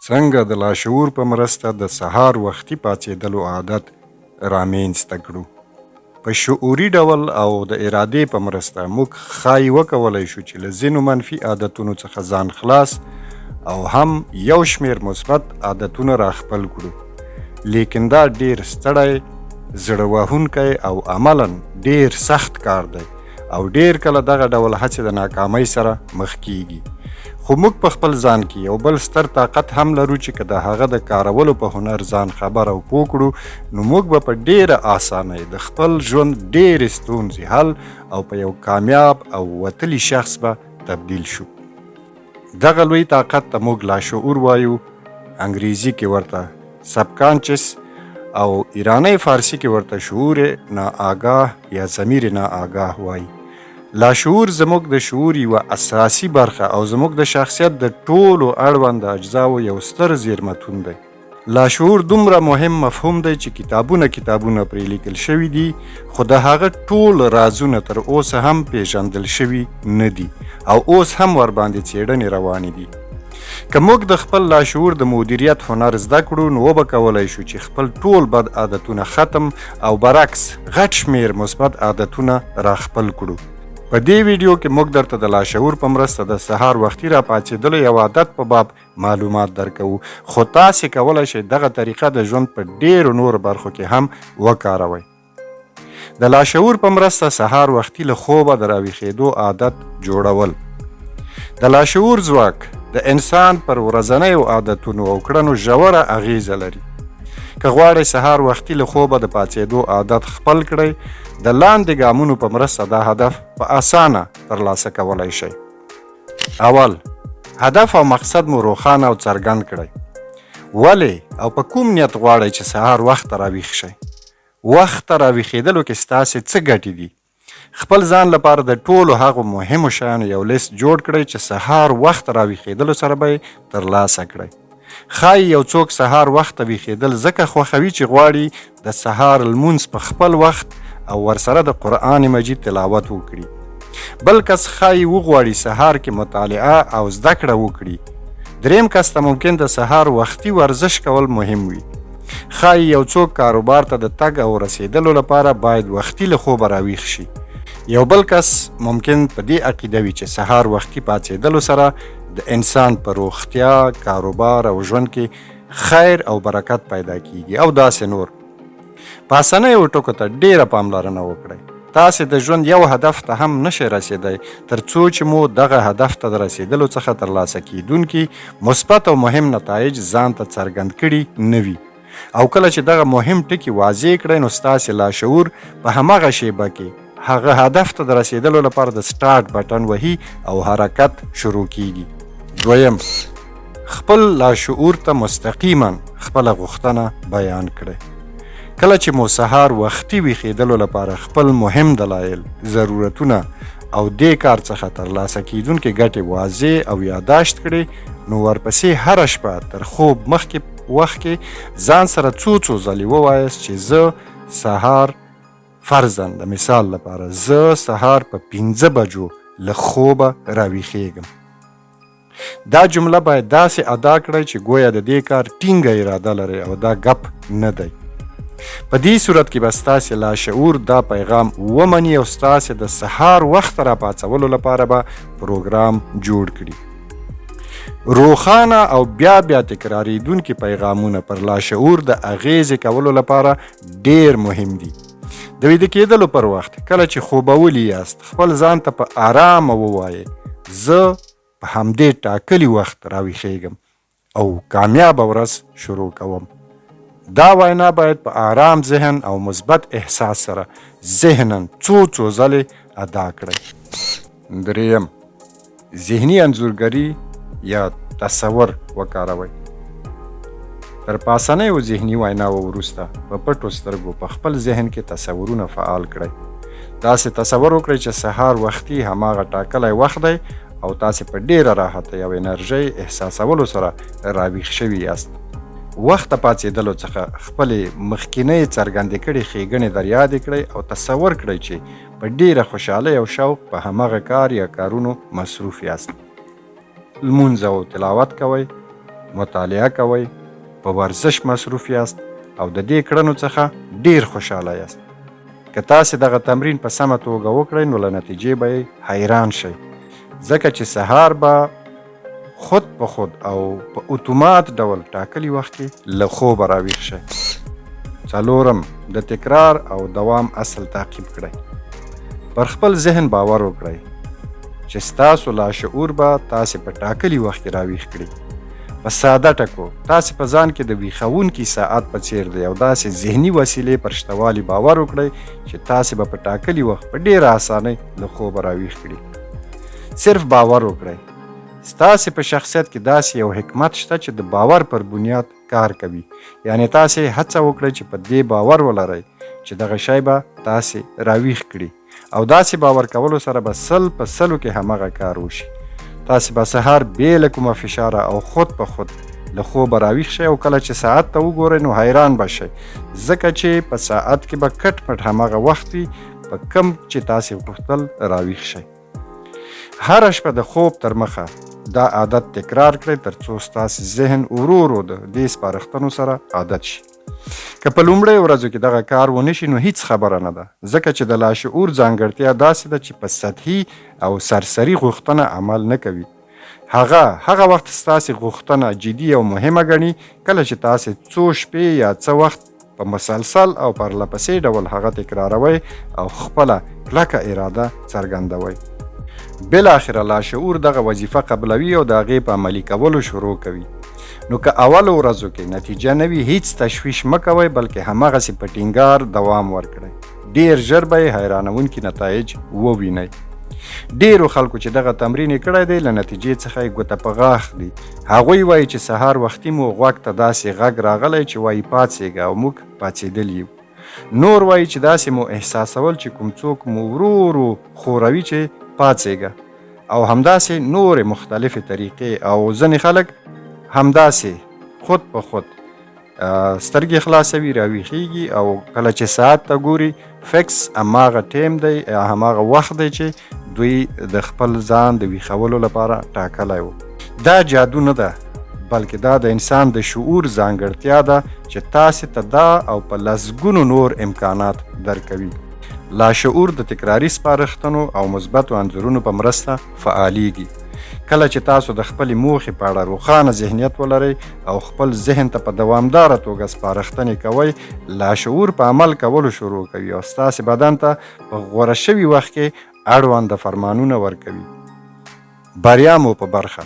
څنګه د لاشعور په مرسته د سهار وختي پاڅېدلو عادت رامنځته کړو. په شعوري ډول او د ارادې په مرسته موږ ښایي وکولی شو چې له ځینو منفي عادتونو څخه ځان خلاص او هم یو شمېر مثبت عادتونه راخپل کړو. لیکن دا ډېر ستړی، زړه وهونکی او عملاً ډېر سخت کار دی او ډېر کله دغه ډول هڅې د ناکامۍ سره مخ کیږي. خو موږ په خپل ځان کې یو بل ستر طاقت هم لرو چې که د هغه د کارولو په هنر ځان خبر او پوه کړو نو موږ به په ډېره اسانۍ د خپل ژوند ډېرې ستونزې حل او په یو کامیاب او وتلي شخص به تبدیل شو. دغه لوی طاقت ته موږ لاشعور وایو، انګریزي کې ورته سبکانشس او ایرانی فارسی کې ورته شعور ناآگاه یا ضمیر ناآگاه وایي. لاشعور زموږ د شعور یوه اساسي برخه او زموږ د شخصیت د ټولو اړوند اجزاو یو ستر زیرمتون دی. لاشعور دومره مهم مفهوم دی چې کتابونه پرې لیکل شوي دي، خو د هغه ټول رازونه تر اوسه هم پیژندل شوي نه دي او اوس هم ورباندې څېړنې روانې دي. که موږ د خپل لاشعور د مدیریت هنر زده کړو نو وبه کولی شو چې خپل ټول بد عادتونه ختم او برعکس غټ شمېر مثبت عادتونه راخپل کړو. په دې ویډیو کې موږ درته د لاشعور په مرسته د سهار وختي را پاڅېدلو یو عادت په باب معلومات درکوو، خو تاسې کولی شئ دغه طریقه د ژوند په ډېرو نورو برخو کې هم وکاروئ. د لاشعور په مرسته سهار وختي له خوبه د راویښېدو عادت جوړول. د لاشعور ځواک د انسان پر ورځنیو عادتونو او کړنو ژوره اغیزه لري. که غواړئ سهار وختي له خوبه د پاڅېدو عادت خپل کړئ د لاندې ګامونو په مرسته دا هدف په اسانه ترلاسه کولی شئ. اول، هدف او مقصد مو روښانه او څرګند کړئ. ولې او په کوم نیت غواړئ چې سهار وخته راویښ شئ؟ وخته راویښېدلو کې ستاسې څه ګټې دي؟ خپل ځان لپاره د ټولو هغو مهمو شیانو یو لیست جوړ کړئ چې سهار وخته راویښېدلو سره به یې ترلاسه کړئ. ښایي یو څوک سهار وخته ویښېدل ځکه خوښوي چې غواړي د سهار لمونځ په خپل وخت او ورسره د قرآن مجید تلاوت وکړي. بل کس ښایي وغواړي سهار کې مطالعه او زده کړه وکړي. دریم کس ته ممکن د سهار وختي ورزش کول مهم وي. ښایي یو څوک کاروبار ته د تګ او رسېدلو لپاره باید وختي له خوبه راویښ شي. یو بل کس ممکن په دې عقیده وي چې سهار وختي پاڅېدلو سره د انسان په روغتیا، کاروبار او ژوند کې خیر او برکت پیدا کیږي او داسې نور. په اسانیو ټکو ته ډېره پاملرنه وکړئ. تاسې د ژوند یو هدف ته هم نشئ رسېدی تر څو چې مو دغه هدف ته د رسېدلو څخه ترلاسه کیدونکي مثبت او مهم نتایج ځان ته څرګند کړي نه وي. او کله چې دغه مهم ټکي واضح کړئ نو ستاسې لاشعور په همغه شیبه کې هغه هدف ته د رسېدلو لپاره د سټارټ بټن وهي او حرکت شروع کیږي. دویم، خپل لاشعور ته مستقیما خپله غوښتنه بیان کړئ. کله چې مو سهار وختي ویښېدلو لپاره خپل مهم دلایل، ضرورتونه او دې کار څخه ترلاسه کیدونکې ګټې واضح او یاداشت کړئ نو ورپسې هره شپه تر خوب مخکې وخت کې ځان سره څو ځلې ووایاست چې زه سهار فرضاً د مثال لپاره زه سهار په 5 بجو له خوبه راویښېږم. دا جمله باید داسې ادا کړئ چې گویا د دې کار ټینګه اراده لرئ او دا گپ نه دی. په دې صورت کې به ستاسې لاشعور دا پیغام ومني او ستاسې د سهار وخت را پاڅولو لپاره به پروګرام جوړ کړي. روښانه او بیا تکراریدونکي پیغامونه پر لاشعور د اغیزې کولو لپاره ډېر مهم دي. د ویده کېدلو پر وخت کله چې خوبولی یاست خپل ځان ته په آرامه ووایئ زه په همدې ټاکلي وخت راویښېږم او کامیابه ورځ شروع کوم. دا وینا باید په آرام ذهن او مثبت احساس سره ذهناً څو ځلې ادا کړئ. دریم، ذهني انځورګري یا تصور وکاروئ. تر پاسنیو ذهني ویناو وروسته په پټو سترګو په خپل ذهن کې تصورونه فعال کړئ. داسې تصور وکړئ چې سهار وختي هماغه ټاکلی وخت دی او تاسې په ډېره راحتۍ او انرژۍ احساسولو سره راویښ شوي یاست. وخته پاڅېدلو څخه خپلې مخکینۍ څرګندې کړې ښېګڼې در یادې کړئ او تصور کړئ چې په ډېره خوشحالۍ او شوق په همغه کار یا کارونو مصروف یاست. لمونځ او تلاوت کوئ، مطالعه کوئ، په ورزش مصروف یاست او د دې کړنو څخه ډیر خوشحاله یاست. که تاسې دغه تمرین په سمه توګه وکړئ نو له نتیجې به یې حیران شئ، ځکه چې سهار به خود په خود او په اتومات ډول ټاکلي وخت کې له خوبه راویښ شئ. څلورم، د تکرار او دوام اصل تعقیب کړئ. پر خپل ذهن باور وکړئ چې ستاسو لاشعور به تاسې په ټاکلي وخت کې راویښ کړي. په ساده ټکو، تاسې په ځان کې د ویښونکي ساعت په څیر د یو داسې ذهني وسیلې پر شتوالي باور وکړئ چې تاسې به په ټاکلي وخت په ډیره اسانۍ له خوبه راویښ کړي. صرف باور وکړئ. ستاسې په شخصیت کې داسې یو حکمت شته چې د باور پر بنیاد کار کوي. یعنی تاسې هڅه وکړئ چې په دې باور ولرئ چې دغه شی به تاسې راویښ کړي او داسې باور کولو سره به 100 په 100 کې همغه کار وشي. تاسې به سهار بې له کومه فشاره او خود په خود له خوبه راویښ شئ او کله چې ساعت ته وګورئ نو حیران به شئ، ځکه چې په ساعت کې به کټ مټ همغه وخت وي په کم چې تاسې غوښتل راویښ شئ. هره شپه د خوب تر مخه دا عادت تکرار کړئ تر څو ستاسې ذهن ورو ورو د دې سپارښتنو سره عادت شي. که په لومړۍ ورځو کې دغه کار ونه شي نو هیڅ خبره نه ده، ځکه چې د لاشعور ځانګړتیا داسې ده چې په سطحي او سرسري غوښتنه عمل نه کوي. هغه وخت ستاسې غوښتنه جدي او مهمه ګڼي کله چې تاسې څو شپې یا څه وخت په مسلسل او پرلپسې ډول هغه تکراروئ او خپله کلکه اراده څرګندوئ. بالاخره لاشعور دغه وظیفه قبلوي او د هغې په عملي کولو شروع کوي. نو که اولو ورځو کې نتیجه نه وي هیڅ تشویش مه کوئ، بلکې هماغسې په ټینګار دوام ورکړئ. ډیر ژر به یې حیرانونکي نتایج ووینئ. ډیرو خلکو چې دغه تمرین یې کړی دی له نتیجې څخه یې ګوته په غاښ دي. هغوی وایي چې سهار وختي مو غوږ ته داسې غږ راغلی چې وایي پاڅېږه او موږ پاڅېدلي یو. نور وایي چې داسې مو احساسول چې کوم څوک مو ورو ورو خوروي چې پاڅېږه، او همداسې نورې مختلفې طریقې. او ځینې خلک همداسې خود په خود سترګې خلاصوي، راویښیږي او کله چې ساعت ته ګوري فکس هماغه ټیم دی یا هماغه وخت دی چې دوی د خپل ځان د ویښولو لپاره ټاکلی و. دا جادو نه ده، بلکې دا د انسان د شعور ځانګړتیا ده چې تاسې ته دا او په لسګونو نور امکانات درکوي. لاشعور د تکراري سپارښتنو او مثبتو انځورونو په مرسته فعالیږي. کله چې تاسو د خپلې موخې په اړه روښانه ذهنیت ولرئ او خپل ذهن ته په دوامداره توګه سپارښتنې کوئ، لاشعور په عمل کولو شروع کوي او ستاسې بدن ته په غوره شوي وخت کې اړونده فرمانونه ورکوي. بریا مو په برخه.